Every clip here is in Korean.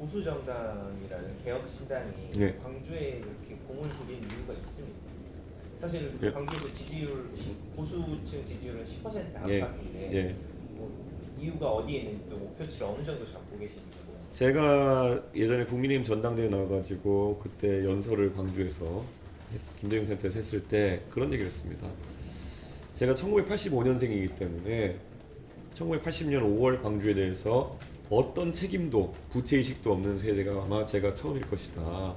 보수 정당이라는 개혁 신당이 네. 광주에 이렇게 공을 들인 이유가 있습니다. 사실 예. 광주에서 지지율 보수층 지지율은 10% 예. 안팎인데 예. 뭐 이유가 어디에 있는지 또 목표치를 어느 정도 잡고 계신지. 제가 예전에 국민의힘 전당대회 나와가지고 그때 연설을 광주에서 김대중 센터에서 했을 때 그런 얘기를 했습니다. 제가 1985년생이기 때문에 1980년 5월 광주에 대해서 어떤 책임도 부채의식도 없는 세대가 아마 제가 처음일 것이다.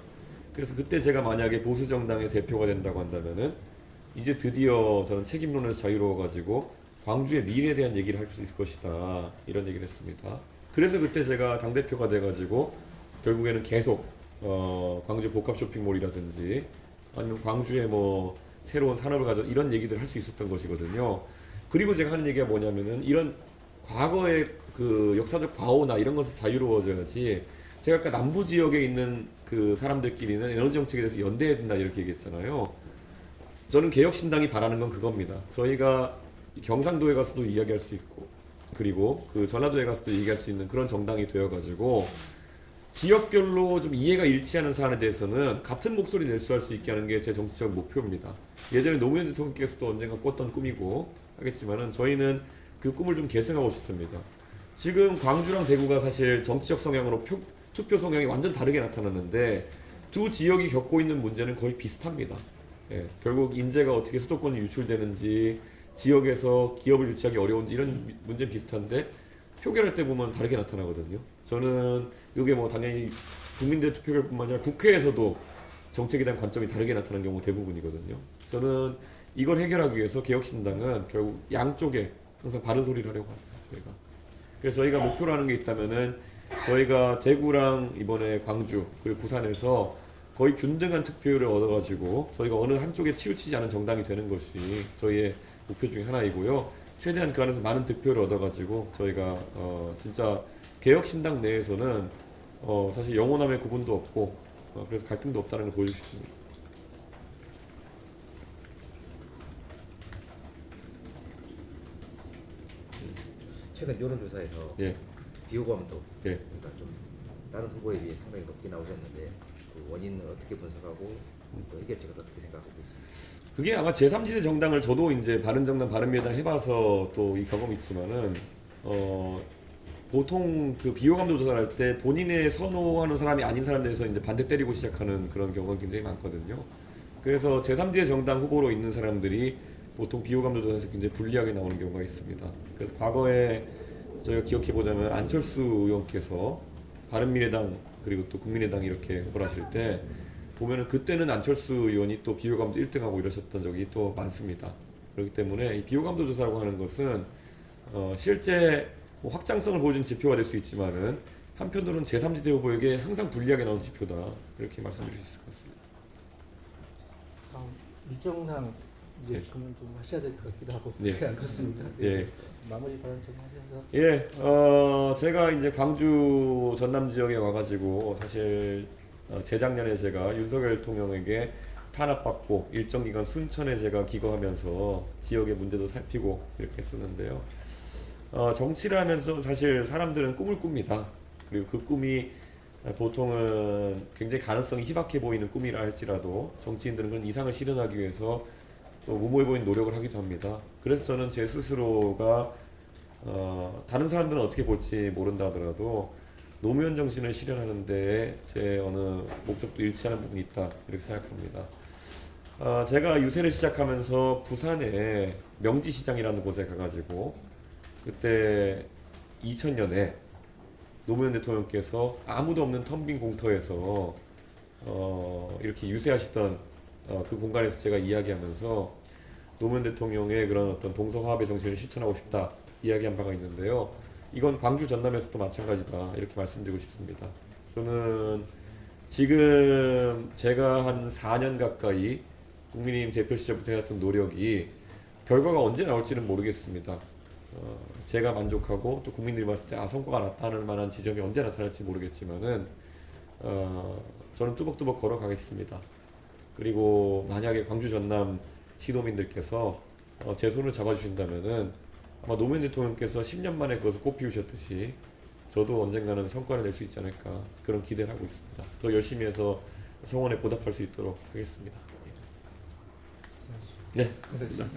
그래서 그때 제가 만약에 보수정당의 대표가 된다고 한다면은 이제 드디어 저는 책임론에서 자유로워가지고 광주의 미래에 대한 얘기를 할 수 있을 것이다. 이런 얘기를 했습니다. 그래서 그때 제가 당대표가 돼가지고 결국에는 계속 광주 복합 쇼핑몰이라든지 아니면 광주에 뭐 새로운 산업을 가져 이런 얘기들 할 수 있었던 것이거든요. 그리고 제가 하는 얘기가 뭐냐면은 이런 과거의 그 역사적 과오나 이런 것을 자유로워져야지. 제가 아까 남부 지역에 있는 그 사람들끼리는 에너지 정책에 대해서 연대해야 된다 이렇게 얘기했잖아요. 저는 개혁신당이 바라는 건 그겁니다. 저희가 경상도에 가서도 이야기할 수 있고 그리고 그 전라도에 가서도 얘기할 수 있는 그런 정당이 되어가지고 지역별로 좀 이해가 일치하는 사안에 대해서는 같은 목소리 내수할 수 있게 하는 게 제 정치적 목표입니다. 예전에 노무현 대통령께서도 언젠가 꿨던 꿈이고 하겠지만은 저희는 그 꿈을 좀 계승하고 싶습니다. 지금 광주랑 대구가 사실 정치적 성향으로 투표 성향이 완전 다르게 나타났는데 두 지역이 겪고 있는 문제는 거의 비슷합니다. 예, 결국 인재가 어떻게 수도권에 유출되는지 지역에서 기업을 유치하기 어려운지 이런 문제는 비슷한데 표결할 때 보면 다르게 나타나거든요. 저는 이게 뭐 당연히 국민들 투표일 뿐만 아니라 국회에서도 정책에 대한 관점이 다르게 나타나는 경우가 대부분이거든요. 저는 이걸 해결하기 위해서 개혁신당은 결국 양쪽에 항상 바른 소리를 하려고 합니다. 저희가. 그래서 저희가 목표로 하는 게 있다면은 저희가 대구랑 이번에 광주 그리고 부산에서 거의 균등한 득표율을 얻어가지고 저희가 어느 한쪽에 치우치지 않은 정당이 되는 것이 저희의 목표 중에 하나이고요. 최대한 그 안에서 많은 득표를 얻어가지고 저희가 진짜 개혁신당 내에서는 사실 영호남의 구분도 없고 그래서 갈등도 없다는 걸 보여주고 싶습니다. 최근 여론조사에서 예, 비호감도 예. 그러니까 좀 다른 후보에 비해 상당히 높게 나오셨는데 그 원인을 어떻게 분석하고 또 해결책을 어떻게 생각하고 계십니까? 그게 아마 제3지대 정당을 저도 이제 바른정당, 바른미래당 해봐서 또 이 경험이 있지만은 보통 그 비호감도 조사를 할 때 본인의 선호하는 사람이 아닌 사람에 대해서 이제 반대 때리고 시작하는 그런 경우가 굉장히 많거든요. 그래서 제3지대 정당 후보로 있는 사람들이 보통 비호감도 조사에서 굉장히 불리하게 나오는 경우가 있습니다. 그래서 과거에 저희가 기억해 보자면 안철수 의원께서 바른미래당 그리고 또 국민의당 이렇게 후보를 하실 때 보면은 그때는 안철수 의원이 또 비호감도 1등하고 이러셨던 적이 또 많습니다. 그렇기 때문에 이 비호감도 조사라고 하는 것은 실제 뭐 확장성을 보여준 지표가 될 수 있지만은 한편으로는 제3지대 후보에게 항상 불리하게 나온 지표다 이렇게 말씀드릴 수 있을 것 같습니다. 일정상 이제 네. 그러면 좀 하셔야 될 것 같기도 하고 네. 그렇지 않겠습니까? 예. 마무리 발언 좀 하셔서. 예, 제가 이제 광주 전남 지역에 와가지고 사실 재작년에 제가 윤석열 대통령에게 탄압받고 일정 기간 순천에 제가 기거하면서 지역의 문제도 살피고 이렇게 했었는데요. 정치를 하면서 사실 사람들은 꿈을 꿉니다. 그리고 그 꿈이 보통은 굉장히 가능성이 희박해 보이는 꿈이라 할지라도 정치인들은 그런 이상을 실현하기 위해서 또 무모해 보이는 노력을 하기도 합니다. 그래서 저는 제 스스로가 다른 사람들은 어떻게 볼지 모른다 하더라도 노무현 정신을 실현하는데 제 어느 목적도 일치하는 부분이 있다 이렇게 생각합니다. 제가 유세를 시작하면서 부산에 명지시장이라는 곳에 가가지고 그때 2000년에 노무현 대통령께서 아무도 없는 텅 빈 공터에서 이렇게 유세하시던 그 공간에서 제가 이야기하면서 노무현 대통령의 그런 어떤 동서화합의 정신을 실천하고 싶다 이야기한 바가 있는데요. 이건 광주 전남에서도 마찬가지다 이렇게 말씀드리고 싶습니다. 저는 지금 제가 한 4년 가까이 국민의힘 대표 시절부터 해왔던 노력이 결과가 언제 나올지는 모르겠습니다. 제가 만족하고 또 국민들이 봤을 때 성과가 나타날 만한 지점이 언제 나타날지 모르겠지만은 저는 뚜벅뚜벅 걸어가겠습니다. 그리고 만약에 광주 전남 시도민들께서 제 손을 잡아주신다면은 아마 노무현 대통령께서 10년 만에 그것을 꽃 피우셨듯이 저도 언젠가는 성과를 낼 수 있지 않을까 그런 기대를 하고 있습니다. 더 열심히 해서 성원에 보답할 수 있도록 하겠습니다. 네. 그렇습니다.